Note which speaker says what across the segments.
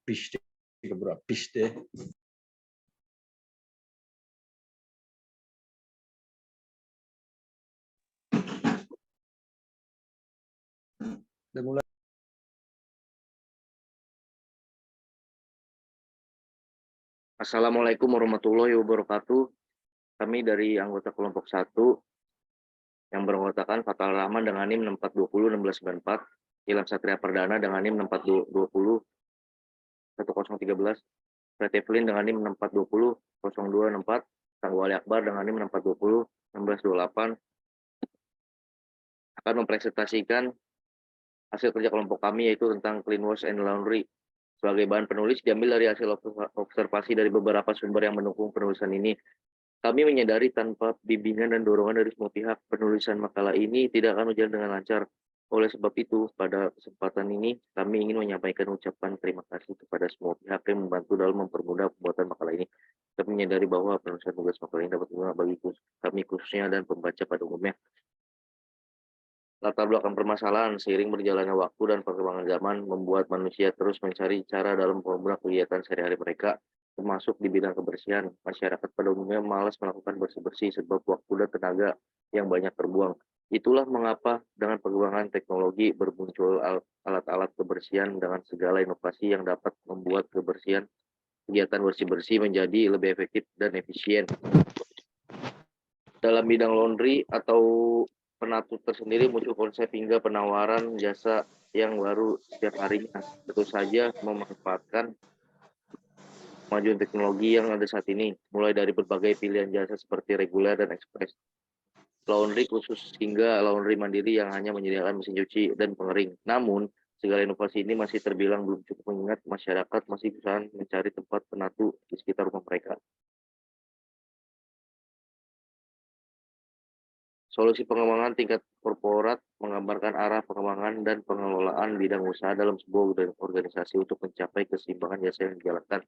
Speaker 1: piste bro, piste. Udah mulai.
Speaker 2: Assalamualaikum warahmatullahi wabarakatuh. Kami dari anggota kelompok 1 yang beranggotakan Fatal Rahman dengan NIM 64201694, Ilham Satria Perdana dengan NIM 64201013, Preteflin dengan NIM 64200264, Sang Wali Akbar dengan NIM 64201628 akan mempresentasikan hasil kerja kelompok kami, yaitu tentang clean wash and laundry. Sebagai bahan penulis diambil dari hasil observasi dari beberapa sumber yang mendukung penulisan ini. Kami menyadari tanpa bimbingan dan dorongan dari semua pihak, penulisan makalah ini tidak akan berjalan dengan lancar. Oleh sebab itu, pada kesempatan ini, kami ingin menyampaikan ucapan terima kasih kepada semua pihak yang membantu dalam mempermudah pembuatan makalah ini. Kami menyadari bahwa penulisan tugas makalah ini dapat berguna bagi kami khususnya dan pembaca pada umumnya. Latar belakang permasalahan seiring berjalannya waktu dan perkembangan zaman membuat manusia terus mencari cara dalam mempermudah kegiatan sehari-hari mereka, termasuk di bidang kebersihan. Masyarakat pada umumnya malas melakukan bersih-bersih sebab waktu dan tenaga yang banyak terbuang. Itulah mengapa dengan perkembangan teknologi bermuncul alat-alat kebersihan dengan segala inovasi yang dapat membuat kebersihan kegiatan bersih-bersih menjadi lebih efektif dan efisien. Dalam bidang laundry atau penatu tersendiri muncul konsep hingga penawaran jasa yang baru setiap harinya. Tentu saja memanfaatkan kemajuan teknologi yang ada saat ini, mulai dari berbagai pilihan jasa seperti reguler dan ekspres, laundry khusus hingga laundry mandiri yang hanya menyediakan mesin cuci dan pengering. Namun, segala inovasi ini masih terbilang belum cukup mengingat masyarakat masih kesusahan mencari tempat penatu di sekitar rumah mereka. Solusi pengembangan tingkat korporat menggambarkan arah pengembangan dan pengelolaan bidang usaha dalam sebuah organisasi untuk mencapai keseimbangan jasa yang dijalankan.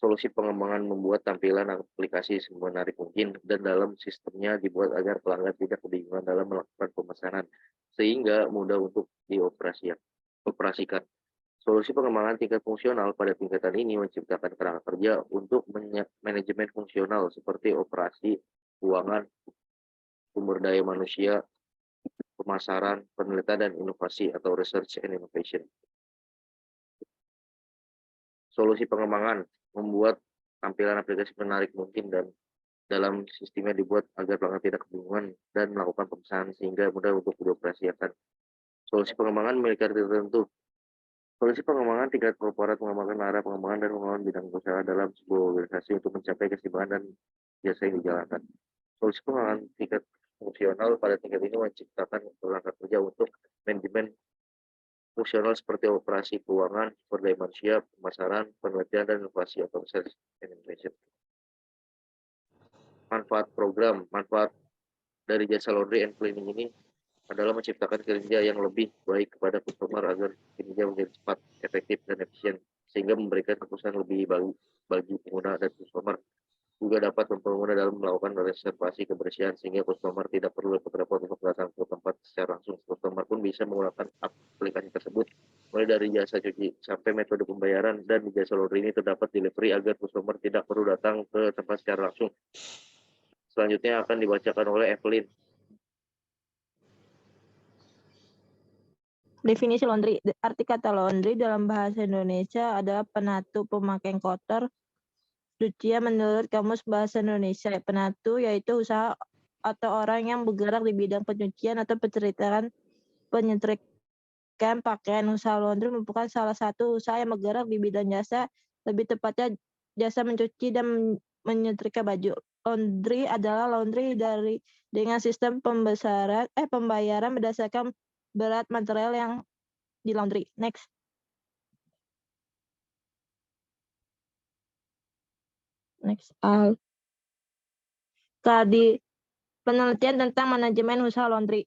Speaker 2: Solusi pengembangan membuat tampilan aplikasi semenarik mungkin dan dalam sistemnya dibuat agar pelanggan tidak kebingungan dalam melakukan pemesanan, sehingga mudah untuk dioperasikan. Solusi pengembangan tingkat fungsional pada tingkatan ini menciptakan kerangka kerja untuk manajemen fungsional seperti operasi, keuangan, sumber daya manusia, pemasaran, penelitian, dan inovasi atau research and innovation. Solusi pengembangan membuat tampilan aplikasi menarik mungkin dan dalam sistemnya dibuat agar pelanggan tidak kebingungan dan melakukan pemesanan sehingga mudah untuk dioperasikan. Solusi pengembangan memiliki arti tertentu. Solusi pengembangan tingkat korporat mengembangkan arah pengembangan dan pengembangan bidang usaha dalam sebuah organisasi untuk mencapai keseimbangan dan jasa yang dijalankan. Solusi pengembangan tingkat fungsional pada tingkat ini menciptakan kerangka kerja untuk manajemen fungsional seperti operasi keuangan, sumber daya manusia, pemasaran, penelitian, dan inovasi atau research and innovation. Manfaat dari jasa laundry and cleaning ini adalah menciptakan kinerja yang lebih baik kepada customer agar kinerja menjadi cepat, efektif, dan efisien, sehingga memberikan kepuasan lebih bagi pengguna dan customer. Juga dapat mempermudah dalam melakukan reservasi kebersihan sehingga customer tidak perlu repot-repot untuk datang ke tempat secara langsung. Customer pun bisa menggunakan aplikasi tersebut, mulai dari jasa cuci sampai metode pembayaran, dan di jasa laundry ini terdapat delivery agar customer tidak perlu datang ke tempat secara langsung. Selanjutnya akan dibacakan oleh Evelyn.
Speaker 3: Definisi laundry. Arti kata laundry dalam bahasa Indonesia adalah penatu pemakaian kotor cucian menurut Kamus Bahasa Indonesia. Penatu yaitu usaha atau orang yang bergerak di bidang pencucian atau penyetrikaan pakaian. Usaha laundry merupakan salah satu usaha yang bergerak di bidang jasa, lebih tepatnya jasa mencuci dan menyetrika baju. Laundry adalah laundry dengan sistem pembayaran berdasarkan berat material yang di laundry. Next. Penelitian tentang manajemen usaha laundry.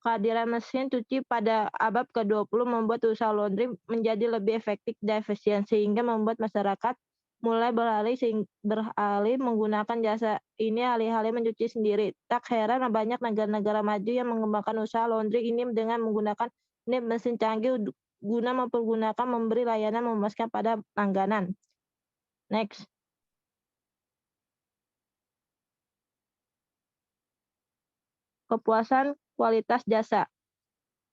Speaker 3: Kehadiran mesin cuci pada abad ke-20 membuat usaha laundry menjadi lebih efektif dan efisien, sehingga membuat masyarakat mulai beralih menggunakan jasa ini alih-alih mencuci sendiri. Tak heran banyak negara-negara maju yang mengembangkan usaha laundry ini dengan menggunakan mesin canggih guna mempergunakan memberi layanan memuaskan pada langganan. Next. Kepuasan kualitas jasa.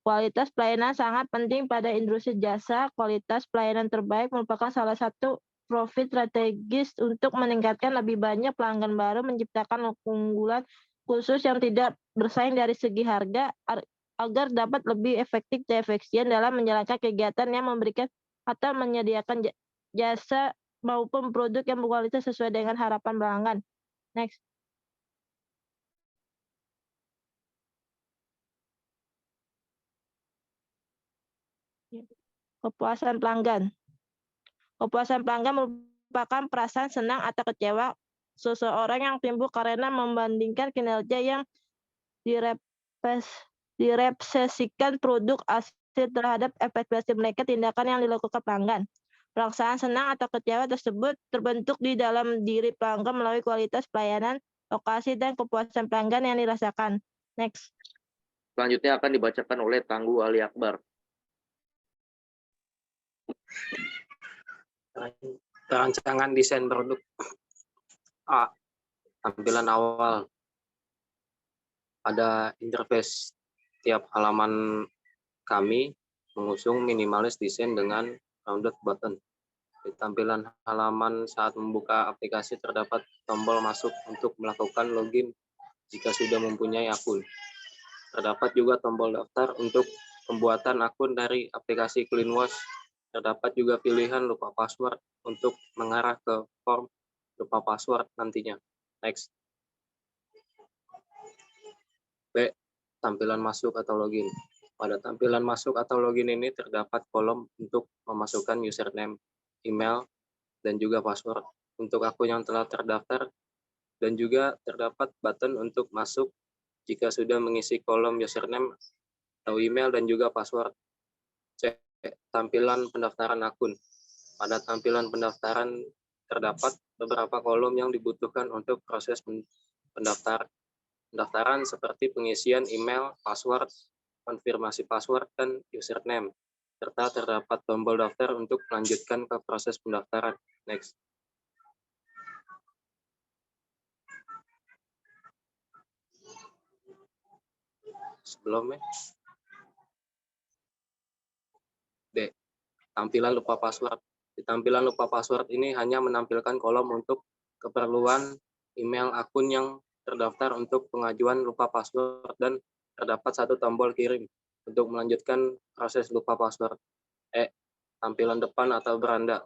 Speaker 3: Kualitas pelayanan sangat penting pada industri jasa. Kualitas pelayanan terbaik merupakan salah satu profit strategis untuk meningkatkan lebih banyak pelanggan baru, menciptakan keunggulan khusus yang tidak bersaing dari segi harga, agar dapat lebih efektif dan efisien dalam menjalankan kegiatan yang memberikan atau menyediakan jasa maupun produk yang berkualitas sesuai dengan harapan pelanggan. Next. Kepuasan pelanggan. Kepuasan pelanggan merupakan perasaan senang atau kecewa seseorang yang timbul karena membandingkan kinerja yang direpresentasikan produk hasil terhadap ekspektasi mereka, tindakan yang dilakukan pelanggan. Perasaan senang atau kecewa tersebut terbentuk di dalam diri pelanggan melalui kualitas pelayanan, lokasi, dan kepuasan pelanggan yang dirasakan. Next.
Speaker 2: Selanjutnya akan dibacakan oleh Tangguh Ali Akbar.
Speaker 4: Perancangan desain produk. A. Tampilan awal. Pada interface tiap halaman kami mengusung minimalis desain dengan rounded button. Di tampilan halaman saat membuka aplikasi terdapat tombol masuk untuk melakukan login jika sudah mempunyai akun. Terdapat juga tombol daftar untuk pembuatan akun dari aplikasi CleanWash. Terdapat juga pilihan lupa password untuk mengarah ke form lupa password nantinya. Next. B. Tampilan masuk atau login. Pada tampilan masuk atau login ini terdapat kolom untuk memasukkan username, email, dan juga password untuk akun yang telah terdaftar, dan juga terdapat button untuk masuk jika sudah mengisi kolom username atau email dan juga password. C. Tampilan pendaftaran akun. Pada tampilan pendaftaran terdapat beberapa kolom yang dibutuhkan untuk proses pendaftaran seperti pengisian email, password, konfirmasi password, dan username, serta terdapat tombol daftar untuk melanjutkan ke proses pendaftaran. Next. Sebelumnya. D. Tampilan lupa password. Di tampilan lupa password ini hanya menampilkan kolom untuk keperluan email akun yang terdaftar untuk pengajuan lupa password, dan terdapat satu tombol kirim untuk melanjutkan proses lupa password. E. Tampilan depan atau beranda.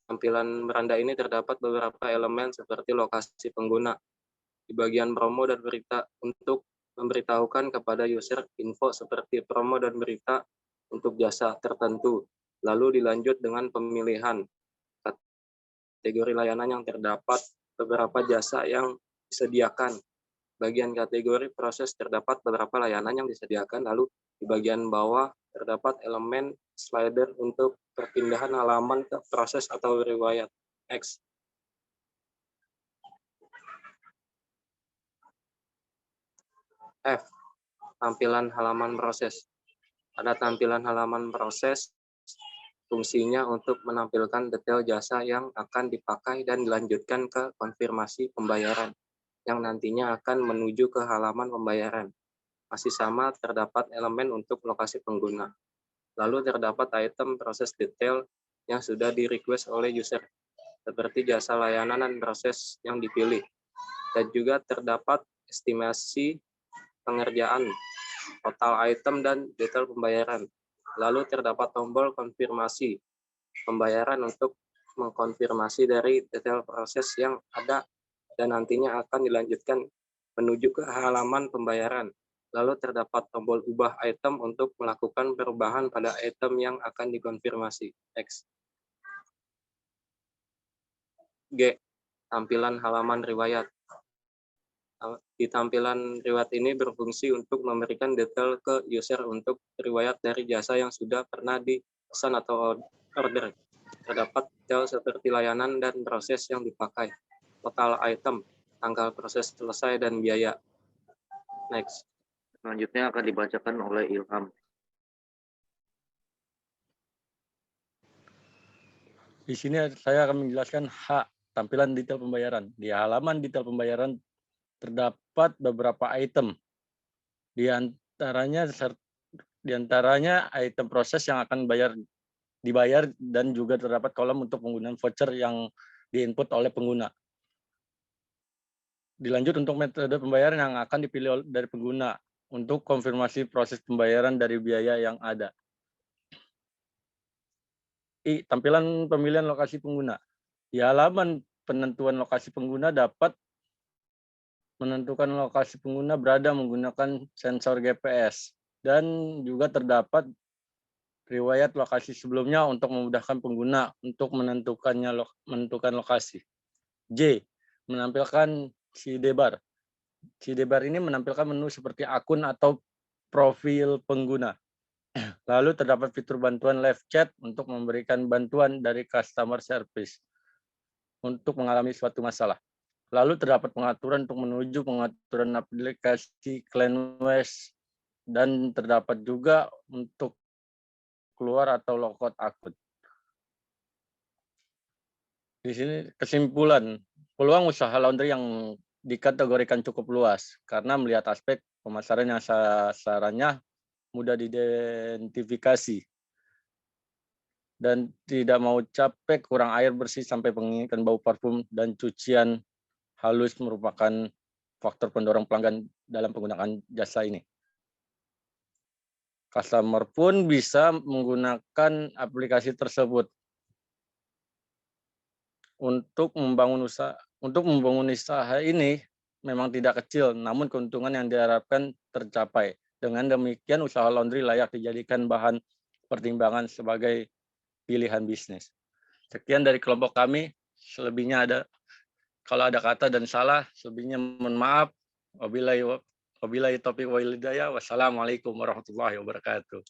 Speaker 4: Tampilan beranda ini terdapat beberapa elemen seperti lokasi pengguna di bagian promo dan berita untuk memberitahukan kepada user info seperti promo dan berita untuk jasa tertentu. Lalu dilanjut dengan pemilihan kategori layanan yang terdapat beberapa jasa yang disediakan. Bagian kategori proses terdapat beberapa layanan yang disediakan, lalu di bagian bawah terdapat elemen slider untuk perpindahan halaman ke proses atau riwayat. Next. F. Tampilan halaman proses. Pada tampilan halaman proses, fungsinya untuk menampilkan detail jasa yang akan dipakai dan dilanjutkan ke konfirmasi pembayaran, yang nantinya akan menuju ke halaman pembayaran. Masih sama, terdapat elemen untuk lokasi pengguna. Lalu terdapat item proses detail yang sudah di-request oleh user, seperti jasa layanan dan proses yang dipilih. Dan juga terdapat estimasi pengerjaan, total item, dan detail pembayaran. Lalu terdapat tombol konfirmasi pembayaran untuk mengkonfirmasi dari detail proses yang ada dan nantinya akan dilanjutkan menuju ke halaman pembayaran. Lalu terdapat tombol ubah item untuk melakukan perubahan pada item yang akan dikonfirmasi. Next. G. Tampilan halaman riwayat. Di tampilan riwayat ini berfungsi untuk memberikan detail ke user untuk riwayat dari jasa yang sudah pernah dipesan atau order. Terdapat detail seperti layanan dan proses yang dipakai, total item, tanggal proses selesai, dan biaya. Next.
Speaker 2: Selanjutnya akan dibacakan oleh Ilham.
Speaker 1: Di sini saya akan menjelaskan H, tampilan detail pembayaran. Di halaman detail pembayaran terdapat beberapa item. Di antaranya item proses yang akan dibayar dan juga terdapat kolom untuk penggunaan voucher yang diinput oleh pengguna. Dilanjut untuk metode pembayaran yang akan dipilih dari pengguna untuk konfirmasi proses pembayaran dari biaya yang ada. I, tampilan pemilihan lokasi pengguna. Di halaman penentuan lokasi pengguna dapat menentukan lokasi pengguna berada menggunakan sensor GPS dan juga terdapat riwayat lokasi sebelumnya untuk memudahkan pengguna untuk menentukan lokasi. J, menampilkan sidebar. Sidebar ini menampilkan menu seperti akun atau profil pengguna. Lalu terdapat fitur bantuan live chat untuk memberikan bantuan dari customer service untuk mengalami suatu masalah. Lalu terdapat pengaturan untuk menuju pengaturan aplikasi CleanWays dan terdapat juga untuk keluar atau logout akun. Di sini kesimpulan, peluang usaha laundry yang dikategorikan cukup luas karena melihat aspek pemasaran yang sasarannya mudah diidentifikasi dan tidak mau capek, kurang air bersih sampai menginginkan bau parfum dan cucian halus merupakan faktor pendorong pelanggan dalam penggunaan jasa ini. Customer pun bisa menggunakan aplikasi tersebut untuk membangun usaha ini memang tidak kecil, namun keuntungan yang diharapkan tercapai. Dengan demikian, usaha laundry layak dijadikan bahan pertimbangan sebagai pilihan bisnis. Sekian dari kelompok kami. Selebihnya kalau ada kata dan salah, selebihnya mohon maaf. Wabillahi taufiq wal hidayah. Wassalamualaikum warahmatullahi wabarakatuh.